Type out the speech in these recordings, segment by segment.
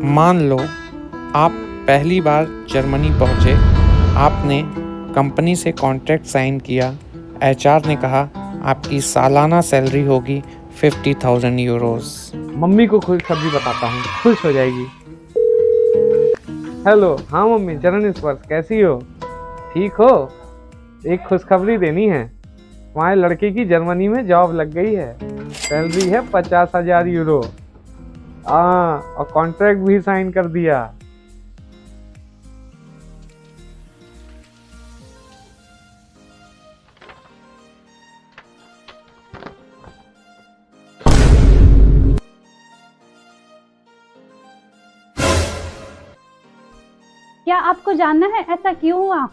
मान लो आप पहली बार जर्मनी पहुँचे, आपने कंपनी से कॉन्ट्रैक्ट साइन किया, एचआर ने कहा आपकी सालाना सैलरी होगी 50,000 यूरोज़। मम्मी को खुशखबरी बताता हूँ, खुश हो जाएगी। हेलो, हाँ मम्मी, चरण स्पर्श, कैसी हो? ठीक हो? एक खुशखबरी देनी है। तुम्हारे लड़के की जर्मनी में जॉब लग गई है, सैलरी है 50,000 यूरो। हाँ, और कॉन्ट्रैक्ट भी साइन कर दिया। क्या आपको जानना है ऐसा क्यों हुआ?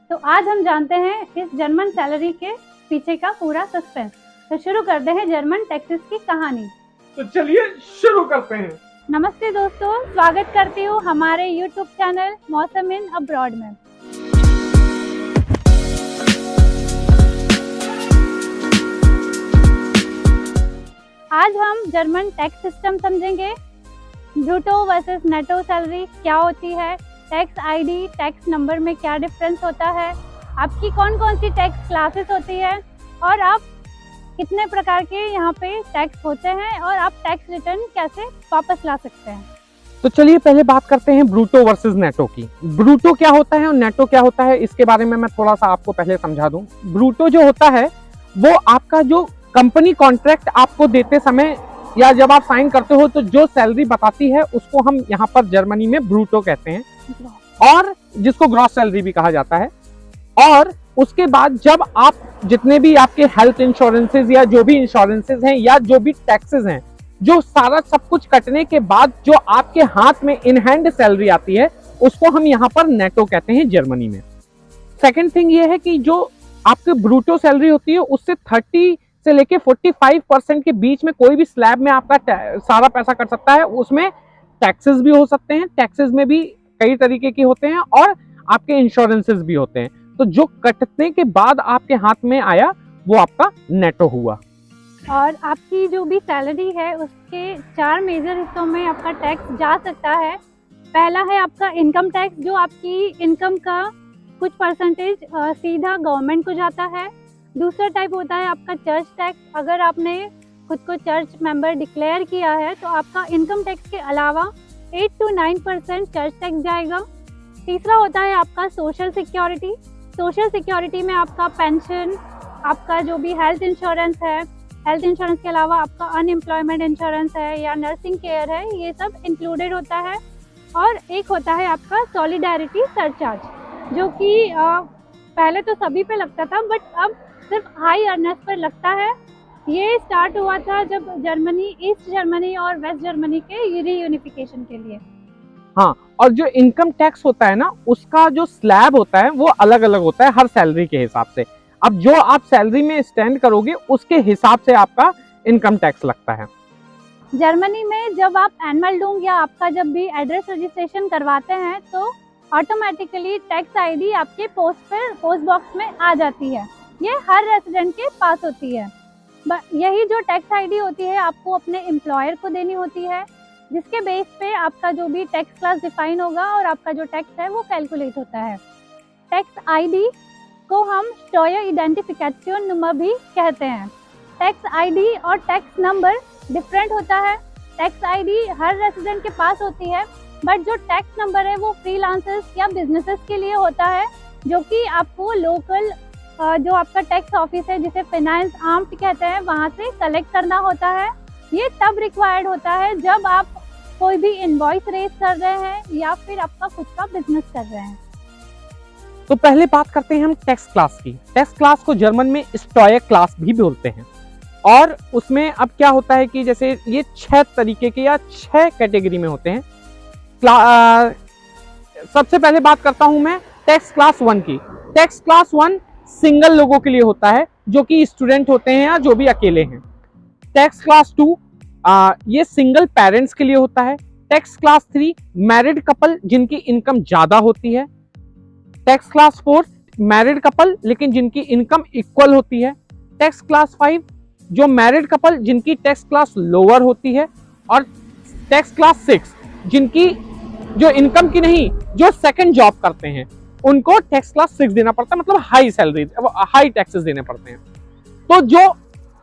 तो आज हम जानते हैं इस जर्मन सैलरी के पीछे का पूरा सस्पेंस। तो शुरू करते हैं जर्मन टैक्सेस की कहानी। तो चलिए शुरू करते हैं। नमस्ते दोस्तों, स्वागत करती हूँ हमारे YouTube चैनल मौसम इन अब्रॉड में। आज हम जर्मन टैक्स सिस्टम समझेंगे। ब्रूटो वर्सेस नेटो सैलरी क्या होती है, टैक्स आईडी, टैक्स नंबर में क्या डिफरेंस होता है, आपकी कौन कौन सी टैक्स क्लासेस होती है और आप कितने प्रकार के यहाँ पे टैक्स होते हैं और आप टैक्स रिटर्न कैसे वापस ला सकते हैं। तो चलिए पहले बात करते हैं ब्रूटो वर्सेस नेटो की। ब्रूटो क्या होता है और नेटो क्या होता है, इसके बारे में मैं थोड़ा सा आपको पहले समझा दूं। ब्रूटो जो होता है वो आपका जो कंपनी कॉन्ट्रैक्ट आपको देते समय या जब आप साइन करते हो तो जो सैलरी बताती है उसको हम यहाँ पर जर्मनी में ब्रूटो कहते हैं, और जिसको ग्रॉस सैलरी भी कहा जाता है। और उसके बाद जब आप जितने भी आपके हेल्थ इंश्योरेंसेज या जो भी इंश्योरेंसेज हैं या जो भी टैक्सेस हैं, जो सारा सब कुछ कटने के बाद जो आपके हाथ में इन हैंड सैलरी आती है उसको हम यहाँ पर नेटो कहते हैं जर्मनी में। सेकंड थिंग ये है कि जो आपकी ब्रूटो सैलरी होती है उससे 30 से लेके 45% के बीच में कोई भी स्लैब में आपका सारा पैसा कट सकता है। उसमें टैक्सेस भी हो सकते हैं, टैक्सेस में भी कई तरीके के होते हैं और आपके इंश्योरेंसेस भी होते हैं। तो जो कटने के बाद आपके हाथ में आया वो आपका नेटो हुआ। और आपकी जो भी सैलरी है उसके 4 मेजर हिस्सों में आपका टैक्स जा सकता है। पहला है आपका इनकम टैक्स, जो आपकी इनकम का कुछ परसेंटेज सीधा गवर्नमेंट को जाता है। दूसरा टाइप होता है आपका चर्च टैक्स। अगर आपने खुद को चर्च मेंबर डिक्लेयर किया है तो आपका इनकम टैक्स के अलावा 8 to 9% चर्च टैक्स जाएगा। तीसरा होता है आपका सोशल सिक्योरिटी। सोशल सिक्योरिटी में आपका पेंशन, आपका जो भी हेल्थ इंश्योरेंस है, हेल्थ इंश्योरेंस के अलावा आपका अनएम्प्लॉयमेंट इंश्योरेंस है या नर्सिंग केयर है, ये सब इंक्लूडेड होता है। और एक होता है आपका सॉलिडेरिटी सरचार्ज, जो कि पहले तो सभी पे लगता था बट अब सिर्फ हाई अर्नर्स पर लगता है। ये स्टार्ट हुआ था जब जर्मनी, ईस्ट जर्मनी और वेस्ट जर्मनी के रीयूनिफिकेशन के लिए। हाँ, और जो इनकम टैक्स होता है ना उसका जो स्लैब होता है वो अलग अलग होता है हर सैलरी के हिसाब से। अब जो आप सैलरी में स्टैंड करोगे उसके हिसाब से आपका इनकम टैक्स लगता है। जर्मनी में जब आप एनमेल्डुंग या आपका जब भी एड्रेस रजिस्ट्रेशन करवाते हैं तो ऑटोमेटिकली टैक्स आईडी आपके पोस्ट बॉक्स में आ जाती है। ये हर रेसिडेंट के पास होती है। यही जो टैक्स आईडी होती है आपको अपने एम्प्लॉयर को देनी होती है, जिसके बेस पे आपका जो भी टैक्स क्लास डिफाइन होगा और आपका जो टैक्स है वो कैलकुलेट होता है। टैक्स आईडी को हम स्टॉयर आइडेंटिफिकेशन नंबर भी कहते हैं। टैक्स आईडी और टैक्स नंबर डिफरेंट होता है। टैक्स आईडी हर रेसिडेंट के पास होती है, बट जो टैक्स नंबर है वो फ्रीलांसर्स या बिजनेसेस के लिए होता है, जो कि आपको लोकल जो आपका टैक्स ऑफिस है जिसे फाइनेंस आर्म्ड कहते हैं वहाँ से कलेक्ट करना होता है। ये तब रिक्वायर्ड होता है जब आप कोई भी इनवॉइस रेज कर रहे हैं या फिर आपका खुद का बिजनेस कर रहे हैं। तो पहले बात करते हैं हम टैक्स क्लास की। टैक्स क्लास को जर्मन में स्टॉयर क्लास भी बोलते हैं। और उसमें अब क्या होता है कि जैसे ये 6 तरीके के या 6 कैटेगरी में होते हैं। सबसे पहले बात करता हूं मैं टैक्स क्लास 1 की। टैक्स क्लास 1 सिंगल लोगों के लिए होता है, जो कि स्टूडेंट होते हैं या जो भी अकेले हैं। टैक्स क्लास 2 ये सिंगल पेरेंट्स के लिए होता है। टैक्स क्लास 3 मैरिड कपल जिनकी इनकम ज्यादा होती है। टैक्स क्लास 4 मैरिड कपल लेकिन जिनकी इनकम इक्वल होती है। टैक्स क्लास 5 जो मैरिड कपल जिनकी टैक्स क्लास लोअर होती है। और टैक्स क्लास 6 जिनकी जो इनकम की नहीं, जो सेकंड जॉब करते हैं, उनको टैक्स क्लास 6 देना पड़ता है, मतलब हाई सैलरी, हाई टैक्सेस देने पड़ते हैं। तो जो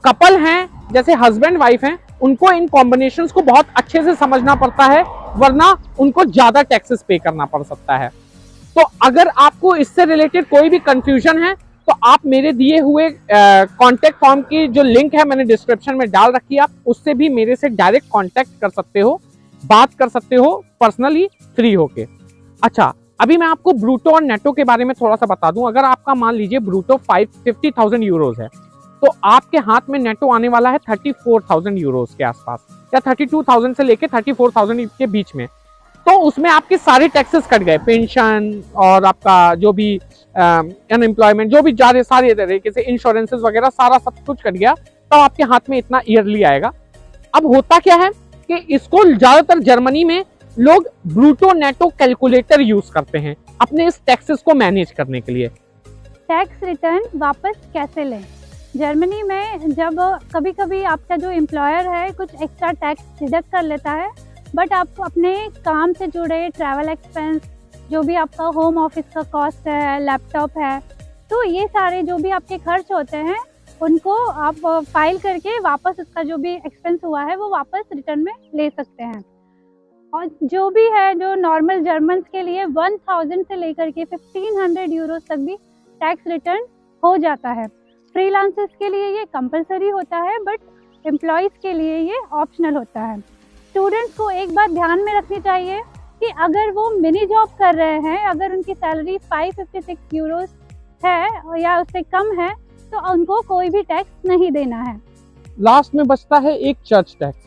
कपल हैं, जैसे हस्बैंड वाइफ हैं, उनको इन कॉम्बिनेशंस को बहुत अच्छे से समझना पड़ता है, वरना उनको ज्यादा टैक्सेस पे करना पड़ सकता है। तो अगर आपको इससे रिलेटेड कोई भी कंफ्यूजन है तो आप मेरे दिए हुए कॉन्टेक्ट फॉर्म की जो लिंक है मैंने डिस्क्रिप्शन में डाल रखी है, आप उससे भी मेरे से डायरेक्ट कॉन्टेक्ट कर सकते हो, बात कर सकते हो पर्सनली फ्री होके। अच्छा, अभी मैं आपको ब्रूटो और नेटो के बारे में थोड़ा सा बता दूं। अगर आपका मान लीजिए ब्रूटो 50,000 यूरोज है, तो आपके हाथ में नेटो आने वाला है 34,000 यूरोज के आसपास, या 32,000 से लेके 34,000 के बीच में। तो उसमें आपके सारे टैक्सेस कट गए, पेंशन और आपका जो भी अनएम्प्लॉयमेंट, जो भी सारे तरीके से इंश्योरेंसेस वगैरह सारा सब कुछ कट गया, तो आपके हाथ में इतना ईयरली आएगा। अब होता क्या है कि इसको ज्यादातर जर्मनी में लोग ब्रूटो नेटो कैलकुलेटर यूज करते हैं अपने इस टैक्सेस को मैनेज करने के लिए। टैक्स रिटर्न वापस कैसे लें? जर्मनी में जब कभी कभी आपका जो एम्प्लॉयर है कुछ एक्स्ट्रा टैक्स डिडक्ट कर लेता है, बट आप अपने काम से जुड़े ट्रैवल एक्सपेंस, जो भी आपका होम ऑफिस का कॉस्ट है, लैपटॉप है, तो ये सारे जो भी आपके खर्च होते हैं उनको आप फाइल करके वापस उसका जो भी एक्सपेंस हुआ है वो वापस रिटर्न में ले सकते हैं। और जो भी है, जो नॉर्मल जर्मन्स के लिए 1000 से लेकर के 1500 यूरो तक भी टैक्स रिटर्न हो जाता है। फ्रीलांसर्स के लिए ये कंपलसरी होता है, बट एम्प्लॉयज़ के लिए ये ऑप्शनल होता है। स्टूडेंट्स को एक बात ध्यान में रखनी चाहिए कि अगर वो मिनी जॉब कर रहे हैं, अगर उनकी सैलरी 556 यूरोस है या उससे कम है, तो उनको कोई भी टैक्स नहीं देना है। लास्ट में बचता है एक चर्च टैक्स।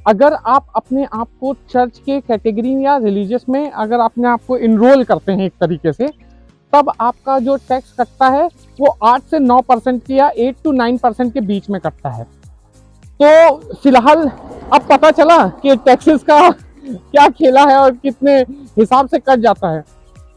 अगर आप अपने आप को चर्च के कैटेगरी या रिलीजियस में अगर अपने आप को इनरोल करते हैं एक तरीके से, तब आपका जो टैक्स कटता है वो 8 से 9% या 8 to 9% के बीच में कटता है। तो फिलहाल अब पता चला कि टैक्सेस का क्या खेला है और कितने हिसाब से कट जाता है।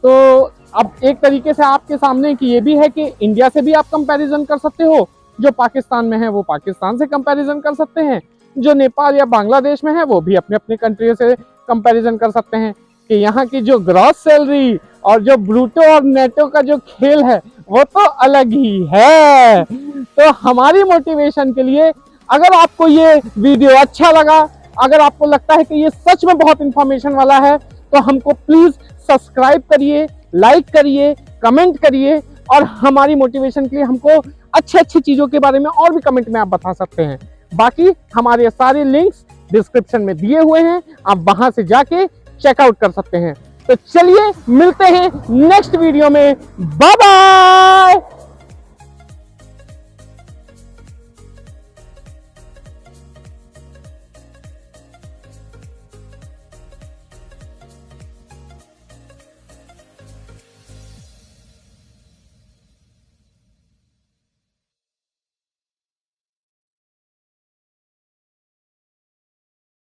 तो अब एक तरीके से आपके सामने कि ये भी है कि इंडिया से भी आप कंपैरिजन कर सकते हो, जो पाकिस्तान में है वो पाकिस्तान से कंपैरिजन कर सकते हैं, जो नेपाल या बांग्लादेश में है वो भी अपने अपने कंट्री से कंपैरिजन कर सकते हैं कि यहाँ की जो ग्रॉस सैलरी और जो ब्रूटो और नेटो का जो खेल है वो तो अलग ही है। तो हमारी मोटिवेशन के लिए, अगर आपको ये वीडियो अच्छा लगा, अगर आपको लगता है कि ये सच में बहुत इंफॉर्मेशन वाला है, तो हमको प्लीज सब्सक्राइब करिए, लाइक करिए, कमेंट करिए, और हमारी मोटिवेशन के लिए हमको अच्छे अच्छी चीजों के बारे में और भी कमेंट में आप बता सकते हैं। बाकी हमारे सारे लिंक्स डिस्क्रिप्शन में दिए हुए हैं, आप वहां से जाके चेकआउट कर सकते हैं। तो चलिए मिलते हैं नेक्स्ट वीडियो में। Bye bye.